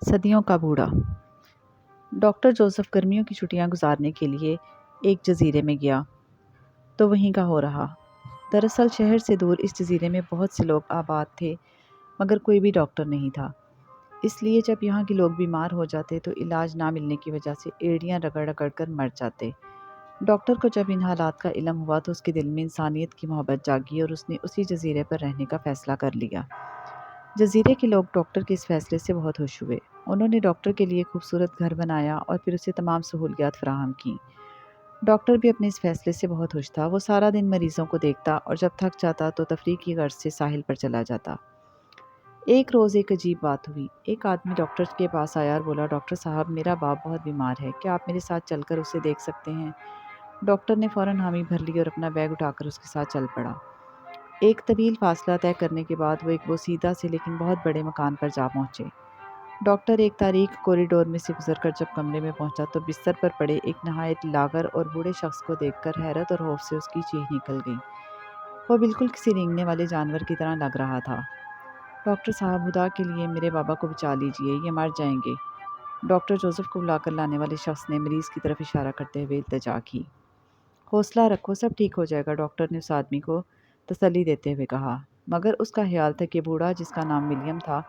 صدیوں کا بوڑھا۔ ڈاکٹر جوزف گرمیوں کی چھٹیاں گزارنے کے لیے ایک جزیرے میں گیا تو وہیں کا ہو رہا۔ دراصل شہر سے دور اس جزیرے میں بہت سے لوگ آباد تھے مگر کوئی بھی ڈاکٹر نہیں تھا۔ اس لیے جب یہاں کے لوگ بیمار ہو جاتے تو علاج نہ ملنے کی وجہ سے ایڑیاں رگڑ رگڑ کر مر جاتے۔ ڈاکٹر کو جب ان حالات کا علم ہوا تو اس کے دل میں انسانیت کی محبت جاگی اور اس نے اسی جزیرے پر رہنے کا فیصلہ کر لیا۔ جزیرے کے لوگ ڈاکٹر کے اس فیصلے سے بہت خوش ہوئے۔ انہوں نے ڈاکٹر کے لیے خوبصورت گھر بنایا اور پھر اسے تمام سہولیات فراہم کیں۔ ڈاکٹر بھی اپنے اس فیصلے سے بہت خوش تھا۔ وہ سارا دن مریضوں کو دیکھتا اور جب تھک جاتا تو تفریح کی غرض سے ساحل پر چلا جاتا۔ ایک روز ایک عجیب بات ہوئی۔ ایک آدمی ڈاکٹر کے پاس آیا اور بولا، ڈاکٹر صاحب، میرا باپ بہت بیمار ہے، کیا آپ میرے ساتھ چل کر اسے دیکھ سکتے ہیں؟ ڈاکٹر نے فوراً حامی بھر لی اور اپنا بیگ اٹھا کر اس کے ساتھ چل پڑا۔ ایک طویل فاصلہ طے کرنے کے بعد وہ ایک بوسیدہ سے لیکن بہت بڑے مکان پر جا پہنچے۔ ڈاکٹر ایک تاریک کوریڈور میں سے گزر کر جب کمرے میں پہنچا تو بستر پر پڑے ایک نہایت لاغر اور بوڑھے شخص کو دیکھ کر حیرت اور خوف سے اس کی چیخ نکل گئی۔ وہ بالکل کسی رینگنے والے جانور کی طرح لگ رہا تھا۔ ڈاکٹر صاحب، خدا کے لیے میرے بابا کو بچا لیجیے، یہ مر جائیں گے۔ ڈاکٹر جوزف کو بلا کر لانے والے شخص نے مریض کی طرف اشارہ کرتے ہوئے التجا کی۔ حوصلہ رکھو، سب ٹھیک ہو جائے گا، ڈاکٹر نے اس آدمی کو تسلی دیتے ہوئے کہا۔ مگر اس کا خیال تھا کہ بوڑھا، جس کا نام ولیم تھا،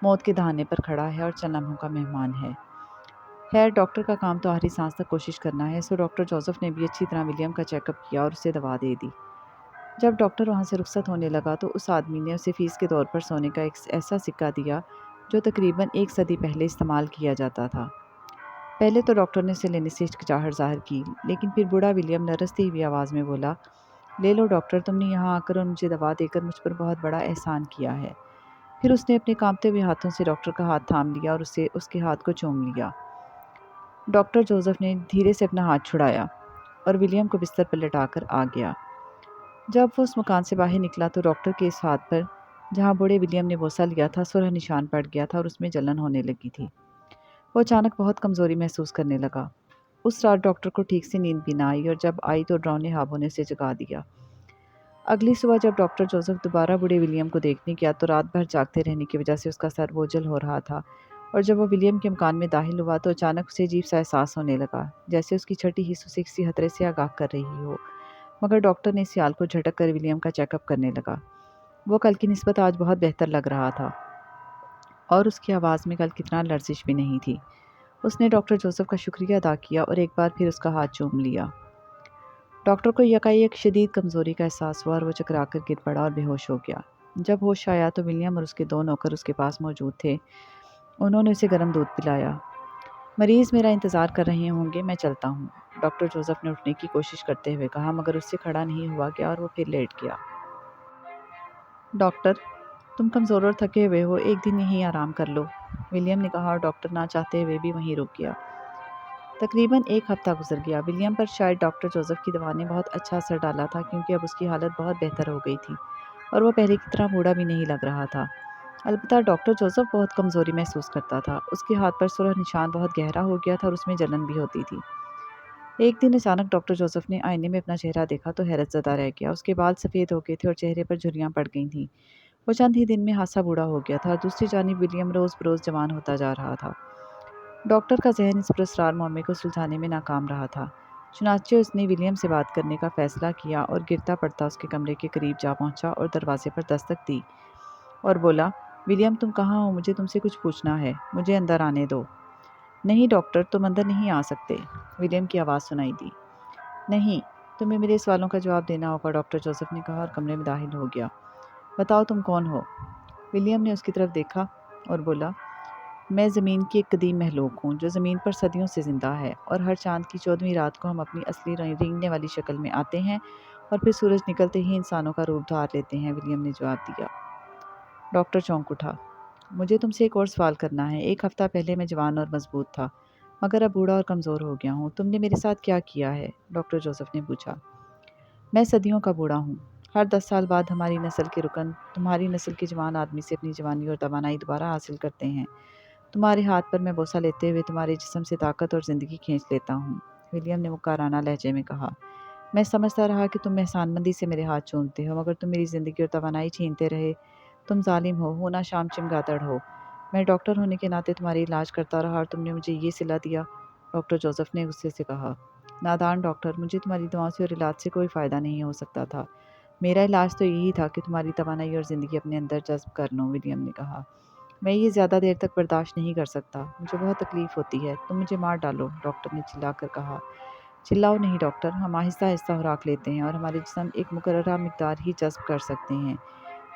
موت کے دہانے پر کھڑا ہے اور چند لمحوں کا مہمان ہے۔ خیر، ڈاکٹر کا کام تو آخری سانس تک کوشش کرنا ہے، سو ڈاکٹر جوزف نے بھی اچھی طرح ولیم کا چیک اپ کیا اور اسے دوا دے دی۔ جب ڈاکٹر وہاں سے رخصت ہونے لگا تو اس آدمی نے اسے فیس کے طور پر سونے کا ایک ایسا سکہ دیا جو تقریباً 1 صدی پہلے استعمال کیا جاتا تھا۔ پہلے تو ڈاکٹر نے اسے لینے سے ہچکچاہٹ ظاہر کی، لیکن پھر بوڑھا ولیم لرزتی ہوئی آواز میں بولا، لے لو ڈاکٹر، تم نے یہاں آ کر اور مجھے دوا دے کر مجھ پر بہت بڑا احسان کیا ہے۔ پھر اس نے اپنے کانپتے ہوئے ہاتھوں سے ڈاکٹر کا ہاتھ تھام لیا اور اسے اس کے ہاتھ کو چوم لیا۔ ڈاکٹر جوزف نے دھیرے سے اپنا ہاتھ چھڑایا اور ولیم کو بستر پر لٹا کر آ گیا۔ جب وہ اس مکان سے باہر نکلا تو ڈاکٹر کے اس ہاتھ پر جہاں بوڑھے ولیم نے بوسہ لیا تھا سرخ نشان پڑ گیا تھا اور اس میں جلن ہونے لگی تھی۔ وہ اچانک بہت کمزوری محسوس کرنے لگا۔ اس رات ڈاکٹر کو ٹھیک سے نیند بھی نہ آئی اور جب آئی تو ڈراؤنے خوابوں نے اسے جگا دیا۔ اگلی صبح جب ڈاکٹر جوزف دوبارہ بوڑھے ولیم کو دیکھنے گیا تو رات بھر جاگتے رہنے کی وجہ سے اس کا سر بوجھل ہو رہا تھا، اور جب وہ ولیم کے مکان میں داخل ہوا تو اچانک اسے عجیب سا احساس ہونے لگا، جیسے اس کی چھٹی حس اسے کسی خطرے سے آگاہ کر رہی ہو۔ مگر ڈاکٹر نے اس خیال کو جھٹک کر ولیم کا چیک اپ کرنے لگا۔ وہ کل کی نسبت آج بہت بہتر لگ رہا تھا اور اس کی آواز میں کل کی طرح لرزش بھی نہیں تھی۔ اس نے ڈاکٹر جوزف کا شکریہ ادا کیا اور ایک بار پھر اس کا ہاتھ چوم لیا۔ ڈاکٹر کو یکایک شدید کمزوری کا احساس ہوا اور وہ چکرا کر گر پڑا اور بے ہوش ہو گیا۔ جب ہوش آیا تو ولیم اور اس کے 2 نوکر اس کے پاس موجود تھے۔ انہوں نے اسے گرم دودھ پلایا۔ مریض میرا انتظار کر رہے ہوں گے، میں چلتا ہوں، ڈاکٹر جوزف نے اٹھنے کی کوشش کرتے ہوئے کہا، مگر اس سے کھڑا نہیں ہوا گیا اور وہ پھر لیٹ گیا۔ ڈاکٹر، تم کمزور اور تھکے ہوئے ہو، ایک دن یہیں آرام کر لو، ولیم نے کہا اور ڈاکٹر نہ چاہتے ہوئے بھی وہیں رک گیا۔ تقریباً 1 ہفتہ گزر گیا۔ ولیم پر شاید ڈاکٹر جوزف کی دوا نے بہت اچھا اثر ڈالا تھا، کیونکہ اب اس کی حالت بہت بہتر ہو گئی تھی اور وہ پہلے کی طرح بوڑھا بھی نہیں لگ رہا تھا۔ البتہ ڈاکٹر جوزف بہت کمزوری محسوس کرتا تھا۔ اس کے ہاتھ پر سرخ نشان بہت گہرا ہو گیا تھا اور اس میں جلن بھی ہوتی تھی۔ ایک دن اچانک ڈاکٹر جوزف نے آئینے میں اپنا چہرہ دیکھا تو حیرت زدہ رہ گیا۔ اس کے بال سفید ہو گئے تھے اور چہرے پر جھریاں پڑ گئی تھیں۔ وہ چند ہی دن میں خاصا بوڑھا ہو گیا تھا اور دوسری جانب ولیم روز بروز جوان ہوتا جا رہا تھا۔ ڈاکٹر کا ذہن اس پراسرار معمے کو سلجھانے میں ناکام رہا تھا۔ چنانچہ اس نے ولیم سے بات کرنے کا فیصلہ کیا اور گرتا پڑتا اس کے کمرے کے قریب جا پہنچا اور دروازے پر دستک دی اور بولا، ولیم، تم کہاں ہو؟ مجھے تم سے کچھ پوچھنا ہے، مجھے اندر آنے دو۔ نہیں ڈاکٹر، تم اندر نہیں آ سکتے، ولیم کی آواز سنائی دی۔ نہیں، تمہیں میرے سوالوں کا جواب دینا ہوگا، ڈاکٹر جوزف نے کہا اور کمرے میں داخل ہو گیا۔ بتاؤ تم کون ہو؟ ولیم نے اس کی طرف دیکھا اور بولا، میں زمین کی ایک قدیم مخلوق ہوں جو زمین پر صدیوں سے زندہ ہے، اور ہر چاند کی 14ویں رات کو ہم اپنی اصلی رینگنے والی شکل میں آتے ہیں اور پھر سورج نکلتے ہی انسانوں کا روپ دھار لیتے ہیں، ولیم نے جواب دیا۔ ڈاکٹر چونک اٹھا۔ مجھے تم سے ایک اور سوال کرنا ہے۔ 1 ہفتہ پہلے میں جوان اور مضبوط تھا، مگر اب بوڑھا اور کمزور ہو گیا ہوں۔ تم نے میرے ساتھ کیا کیا ہے؟ ڈاکٹر جوزف نے پوچھا۔ میں صدیوں کا بوڑھا ہوں۔ ہر 10 سال بعد ہماری نسل کے رکن تمہاری نسل کے جوان آدمی سے اپنی جوانی اور توانائی دوبارہ حاصل کرتے ہیں۔ تمہارے ہاتھ پر میں بوسہ لیتے ہوئے تمہارے جسم سے طاقت اور زندگی کھینچ لیتا ہوں، ولیم نے مکارانہ لہجے میں کہا۔ میں سمجھتا رہا کہ تم احسان مندی سے میرے ہاتھ چومتے ہو، مگر تم میری زندگی اور توانائی چھینتے رہے۔ تم ظالم ہو، ہونا شام چمگادڑ ہو۔ میں ڈاکٹر ہونے کے ناطے تمہاری علاج کرتا رہا اور تم نے مجھے یہ صلہ دیا، ڈاکٹر جوزف نے غصے سے کہا۔ نادان ڈاکٹر، مجھے تمہاری دواؤں سے اور علاج سے کوئی فائدہ نہیں ہو سکتا تھا۔ میرا علاج تو یہی تھا کہ تمہاری توانائی اور زندگی اپنے اندر جذب کر لوں، ولیم نے کہا۔ میں یہ زیادہ دیر تک برداشت نہیں کر سکتا، مجھے بہت تکلیف ہوتی ہے، تم مجھے مار ڈالو، ڈاکٹر نے چلا کر کہا۔ چلاؤ نہیں ڈاکٹر، ہم آہستہ آہستہ خوراک لیتے ہیں اور ہمارے جسم ایک مقررہ مقدار ہی جذب کر سکتے ہیں،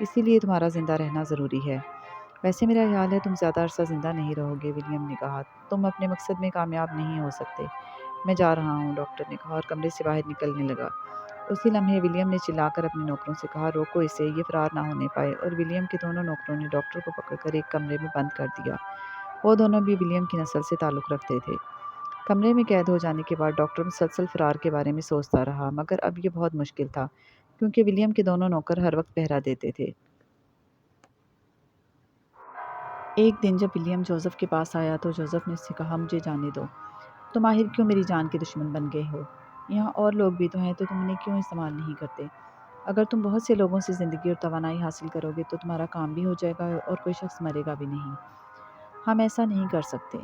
اسی لیے تمہارا زندہ رہنا ضروری ہے۔ ویسے میرا خیال ہے تم زیادہ عرصہ زندہ نہیں رہو گے، ولیم نے کہا۔ تم اپنے مقصد میں کامیاب نہیں ہو سکتے۔ میں جا رہا ہوں، ڈاکٹر نے کہا اور کمرے سے باہر نکلنے لگا۔ اسی لمحے ولیم نے چلا کر اپنے نوکروں سے کہا، روکو اسے، یہ فرار نہ ہونے پائے، اور ولیم کے دونوں نوکروں نے ڈاکٹر کو پکڑ کر ایک کمرے میں بند کر دیا۔ وہ دونوں بھی ولیم کی نسل سے تعلق رکھتے تھے۔ کمرے میں قید ہو جانے کے بعد ڈاکٹر مسلسل فرار کے بارے میں سوچتا رہا، مگر اب یہ بہت مشکل تھا کیونکہ ولیم کے دونوں نوکر ہر وقت پہرا دیتے تھے۔ ایک دن جب ولیم جوزف کے پاس آیا تو جوزف نے اس سے کہا، مجھے جانے دو، تم آخر کیوں میری جان کے دشمن بن گئے ہو؟ یہاں اور لوگ بھی تو ہیں، تو تم انہیں کیوں استعمال نہیں کرتے؟ اگر تم بہت سے لوگوں سے زندگی اور توانائی حاصل کرو گے تو تمہارا کام بھی ہو جائے گا اور کوئی شخص مرے گا بھی نہیں۔ ہم ایسا نہیں کر سکتے،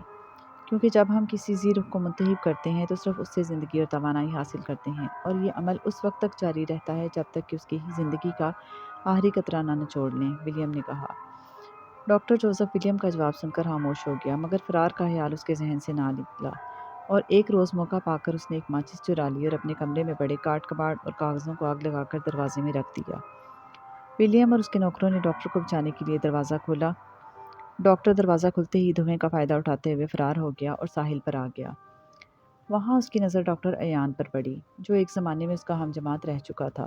کیونکہ جب ہم کسی ذی رخ کو منتخب کرتے ہیں تو صرف اس سے زندگی اور توانائی حاصل کرتے ہیں، اور یہ عمل اس وقت تک جاری رہتا ہے جب تک کہ اس کی زندگی کا آخری قطرہ نہ نچوڑ لیں، ولیم نے کہا۔ ڈاکٹر جوزف ولیم کا جواب سن کر خاموش ہو گیا، مگر فرار کا خیال اس کے ذہن سے نہ نکلا، اور ایک روز موقع پا کر اس نے ایک ماچس چرا لی اور اپنے کمرے میں بڑے کاٹ کباڑ اور کاغذوں کو آگ لگا کر دروازے میں رکھ دیا۔ ولیم اور اس کے نوکروں نے ڈاکٹر کو بچانے کے لیے دروازہ کھولا۔ ڈاکٹر دروازہ کھلتے ہی دھوئیں کا فائدہ اٹھاتے ہوئے فرار ہو گیا اور ساحل پر آ گیا۔ وہاں اس کی نظر ڈاکٹر ایان پر پڑی، جو ایک زمانے میں اس کا ہم جماعت رہ چکا تھا۔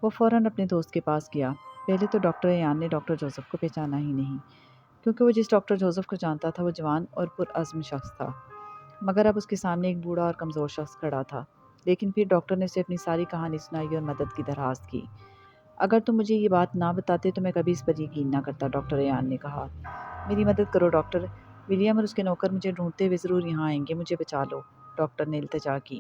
وہ فوراً اپنے دوست کے پاس گیا۔ پہلے تو ڈاکٹر ایان نے ڈاکٹر جوزف کو پہچانا ہی نہیں، کیونکہ وہ جس ڈاکٹر جوزف کو جانتا تھا وہ جوان اور پرعزم شخص تھا، مگر اب اس کے سامنے ایک بوڑھا اور کمزور شخص کھڑا تھا۔ لیکن پھر ڈاکٹر نے اسے اپنی ساری کہانی سنائی اور مدد کی درخواست کی۔ اگر تم مجھے یہ بات نہ بتاتے تو میں کبھی اس پر یقین نہ کرتا، ڈاکٹر ایان نے کہا۔ میری مدد کرو ڈاکٹر، ولیم اور اس کے نوکر مجھے ڈھونڈتے ہوئے ضرور یہاں آئیں گے، مجھے بچا لو، ڈاکٹر نے التجا کی۔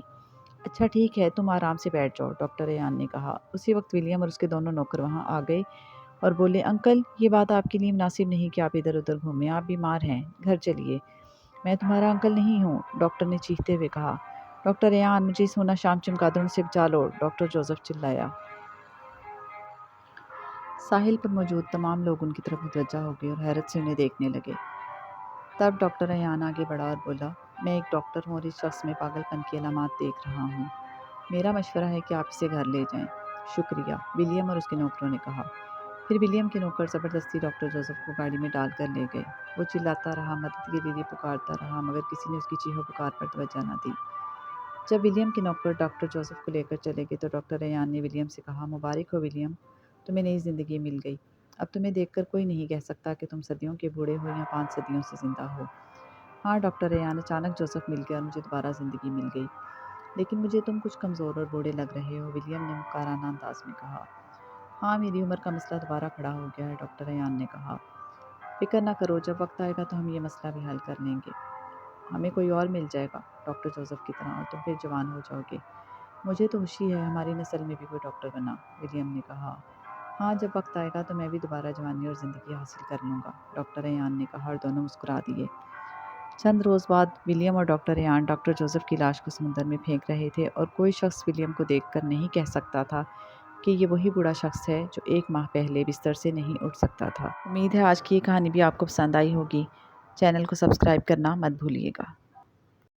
اچھا ٹھیک ہے، تم آرام سے بیٹھ جاؤ، ڈاکٹر ایان نے کہا۔ اسی وقت ولیم اور اس کے دونوں نوکر وہاں آ گئے اور بولے، انکل، یہ بات آپ کے لیے مناسب نہیں کہ آپ ادھر ادھر گھومیں، آپ بیمار ہیں، گھر چلیے۔ میں تمہارا انکل نہیں ہوں، ڈاکٹر نے چیختے ہوئے کہا۔ ڈاکٹر ایان، مجھے اس ہونا شام چمگادڑوں سے بچا لو، ڈاکٹر جوزف چلایا۔ ساحل پر موجود تمام لوگ ان کی طرف متوجہ ہو گئے اور حیرت سے انہیں دیکھنے لگے۔ تب ڈاکٹر ایان آگے بڑھا اور بولا، میں ایک ڈاکٹر ہوں اور اس شخص میں پاگل پن کی علامات دیکھ رہا ہوں۔ میرا مشورہ ہے کہ آپ اسے گھر لے جائیں۔ شکریہ، ولیم اور اس کے نوکروں نے کہا۔ پھر ولیم کے نوکر زبردستی ڈاکٹر جوزف کو گاڑی میں ڈال کر لے گئے۔ وہ چلاتا رہا، مدد کے لیے پکارتا رہا، مگر کسی نے اس کی چیخو پکار پر توجہ نہ دی۔ جب ولیم کے نوکر ڈاکٹر جوزف کو لے کر چلے گئے تو ڈاکٹر ایان نے ولیم سے کہا، مبارک ہو ولیم، تمہیں نئی زندگی مل گئی۔ اب تمہیں دیکھ کر کوئی نہیں کہہ سکتا کہ تم صدیوں کے بوڑھے ہو یا 5 صدیوں سے زندہ ہو۔ ہاں ڈاکٹر ایان، اچانک جوزف مل گیا اور مجھے دوبارہ زندگی مل گئی، لیکن مجھے تم کچھ کمزور اور بوڑھے لگ رہے ہو، ولیم نے مکارانہ انداز میں کہا۔ ہاں، میری عمر کا مسئلہ دوبارہ کھڑا ہو گیا ہے، ڈاکٹر ایان نے کہا۔ فکر نہ کرو، جب وقت آئے گا تو ہم یہ مسئلہ بھی حل کر لیں گے۔ ہمیں کوئی اور مل جائے گا ڈاکٹر جوزف کی طرح، اور تم پھر جوان ہو جاؤ گے۔ مجھے تو خوشی ہے ہماری نسل میں بھی کوئی ڈاکٹر بنا، ولیم نے کہا۔ ہاں، جب وقت آئے گا تو میں بھی دوبارہ جوانی اور زندگی حاصل کر لوں گا، ڈاکٹر ایان نے کہا، اور دونوں مسکرا دیے۔ چند روز بعد ولیم اور ڈاکٹر ایان ڈاکٹر جوزف کی لاش کو سمندر میں پھینک رہے تھے، اور کوئی شخص ولیم کو دیکھ کر نہیں کہہ سکتا تھا کہ یہ وہی بوڑھا شخص ہے جو 1 ماہ پہلے بستر سے نہیں اٹھ سکتا تھا۔ امید ہے آج کی یہ کہانی بھی آپ کو پسند آئی ہوگی۔ چینل کو سبسکرائب کرنا مت بھولیے گا۔